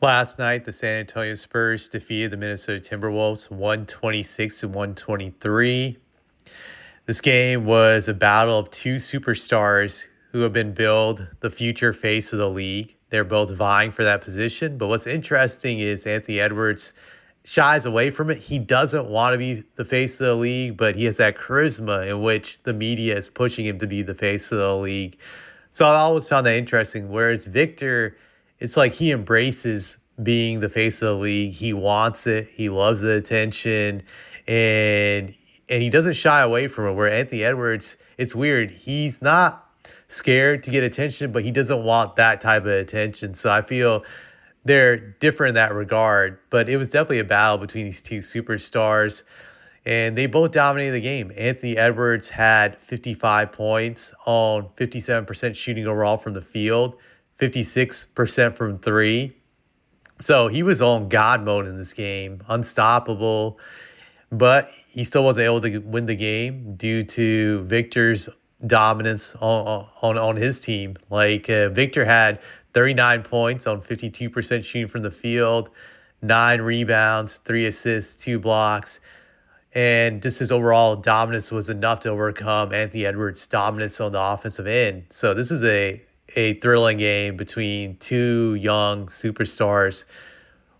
Last night, the San Antonio Spurs defeated the Minnesota Timberwolves 126 to 123. This game was a battle of two superstars who have been billed the future face of the league. They're both vying for that position. But what's interesting is Anthony Edwards shies away from it. He doesn't want to be the face of the league, but he has that charisma in which the media is pushing him to be the face of the league. So I always found that interesting. Whereas Victor, it's like he embraces being the face of the league. He wants it. He loves the attention, and he doesn't shy away from it. Where Anthony Edwards, it's weird. He's not scared to get attention, but he doesn't want that type of attention. So I feel they're different in that regard. But it was definitely a battle between these two superstars, and they both dominated the game. Anthony Edwards had 55 points on 57% shooting overall from the field, 56% from three. So he was on God mode in this game, unstoppable, but he still wasn't able to win the game due to Victor's dominance on his team. Victor had 39 points on 52% shooting from the field, 9 rebounds, 3 assists, 2 blocks. And just his overall dominance was enough to overcome Anthony Edwards' dominance on the offensive end. So this is a thrilling game between two young superstars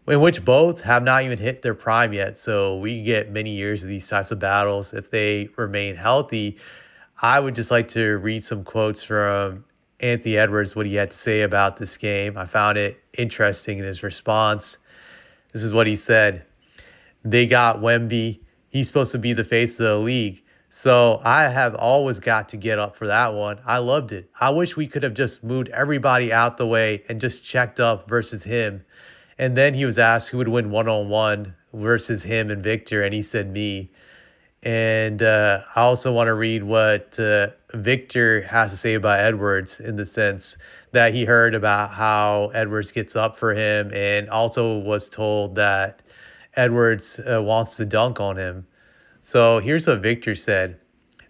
in which both have not even hit their prime yet. So we get many years of these types of battles if they remain healthy. I would just like to read some quotes from Anthony Edwards, what he had to say about this game. I found it interesting in his response. This is what he said. They got Wemby. He's supposed to be the face of the league. So I have always got to get up for that one. I loved it. I wish we could have just moved everybody out the way and just checked up versus him. And then he was asked who would win one-on-one versus him and Victor, and he said me. And I also want to read what Victor has to say about Edwards in the sense that he heard about how Edwards gets up for him and also was told that Edwards wants to dunk on him. So here's what Victor said.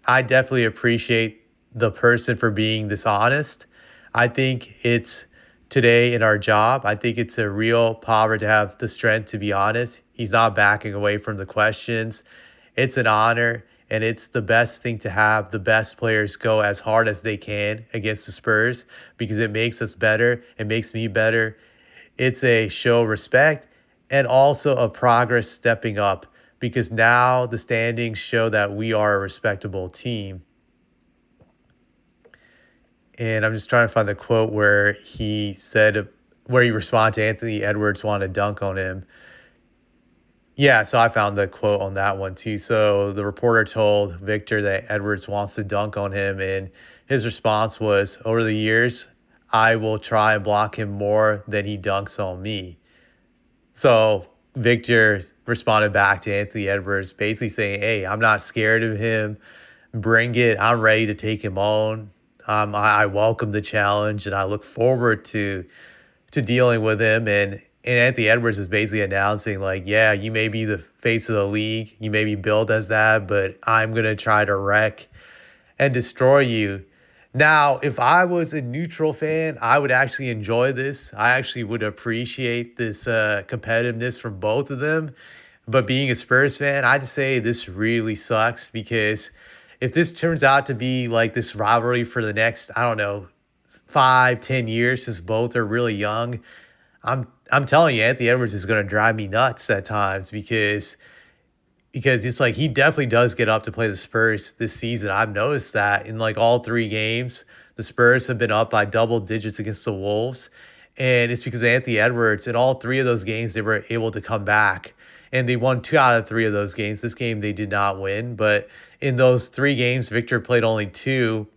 I definitely appreciate the person for being this honest. I think it's today in our job. I think it's a real power to have the strength to be honest. He's not backing away from the questions. It's an honor, and it's the best thing to have the best players go as hard as they can against the Spurs because it makes us better. It makes me better. It's a show of respect and also a progress stepping up because now the standings show that we are a respectable team. And I'm just trying to find the quote where he responded to Anthony Edwards wanting to dunk on him. Yeah, so I found the quote on that one too. So the reporter told Victor that Edwards wants to dunk on him, and his response was, over the years, I will try and block him more than he dunks on me. So Victor responded back to Anthony Edwards, basically saying, hey, I'm not scared of him. Bring it. I'm ready to take him on. I welcome the challenge, and I look forward to dealing with him. And Anthony Edwards was basically announcing, like, yeah, you may be the face of the league. You may be billed as that, but I'm going to try to wreck and destroy you. Now, if I was a neutral fan, I would actually enjoy this. I actually would appreciate this competitiveness from both of them. But being a Spurs fan, I'd say this really sucks because if this turns out to be like this rivalry for the next, I don't know, 5-10 years, since both are really young, I'm telling you, Anthony Edwards is going to drive me nuts at times because it's like he definitely does get up to play the Spurs this season. I've noticed that in like all 3 games, the Spurs have been up by double digits against the Wolves. And it's because Anthony Edwards, in all 3 of those games, they were able to come back. And they won 2 out of 3 of those games. This game they did not win. But in those 3 games, Victor played only 2.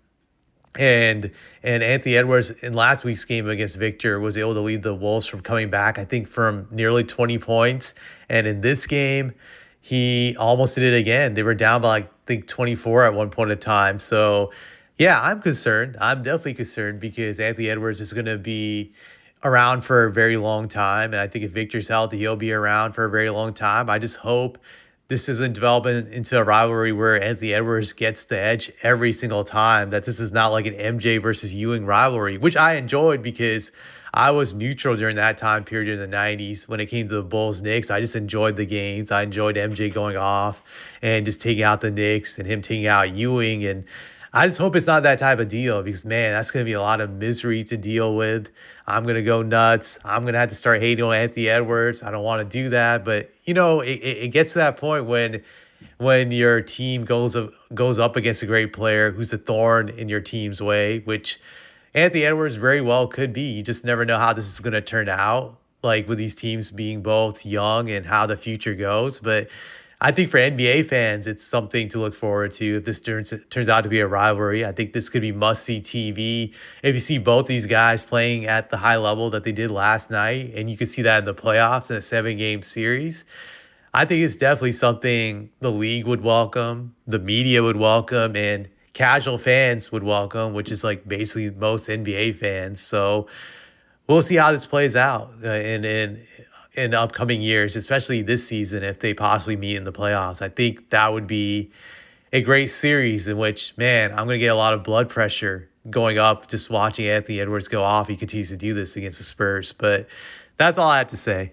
And Anthony Edwards in last week's game against Victor was able to lead the Wolves from coming back, I think, from nearly 20 points. And in this game, he almost did it again. They were down by, I think, 24 at one point in time. So, yeah, I'm concerned. I'm definitely concerned because Anthony Edwards is going to be around for a very long time. And I think if Victor's healthy, he'll be around for a very long time. I just hope this isn't developing into a rivalry where Anthony Edwards gets the edge every single time, that this is not like an MJ versus Ewing rivalry, which I enjoyed because I was neutral during that time period in the 90s when it came to the Bulls Knicks. I just enjoyed the games. I enjoyed MJ going off and just taking out the Knicks and him taking out Ewing. And I just hope it's not that type of deal because, man, that's going to be a lot of misery to deal with. I'm going to go nuts. I'm going to have to start hating on Anthony Edwards. I don't want to do that. But, it gets to that point when your team goes up against a great player who's a thorn in your team's way, which Anthony Edwards very well could be. You just never know how this is going to turn out, like with these teams being both young and how the future goes. But I think for NBA fans, it's something to look forward to if this turns out to be a rivalry. I think this could be must-see TV if you see both these guys playing at the high level that they did last night, and you could see that in the playoffs in a 7-game series. I think it's definitely something the league would welcome, the media would welcome, and casual fans would welcome, which is like basically most NBA fans. So we'll see how this plays out in upcoming years, especially this season if they possibly meet in the playoffs. I think that would be a great series in which, man, I'm going to get a lot of blood pressure going up just watching Anthony Edwards go off. He continues to do this against the Spurs. But that's all I have to say.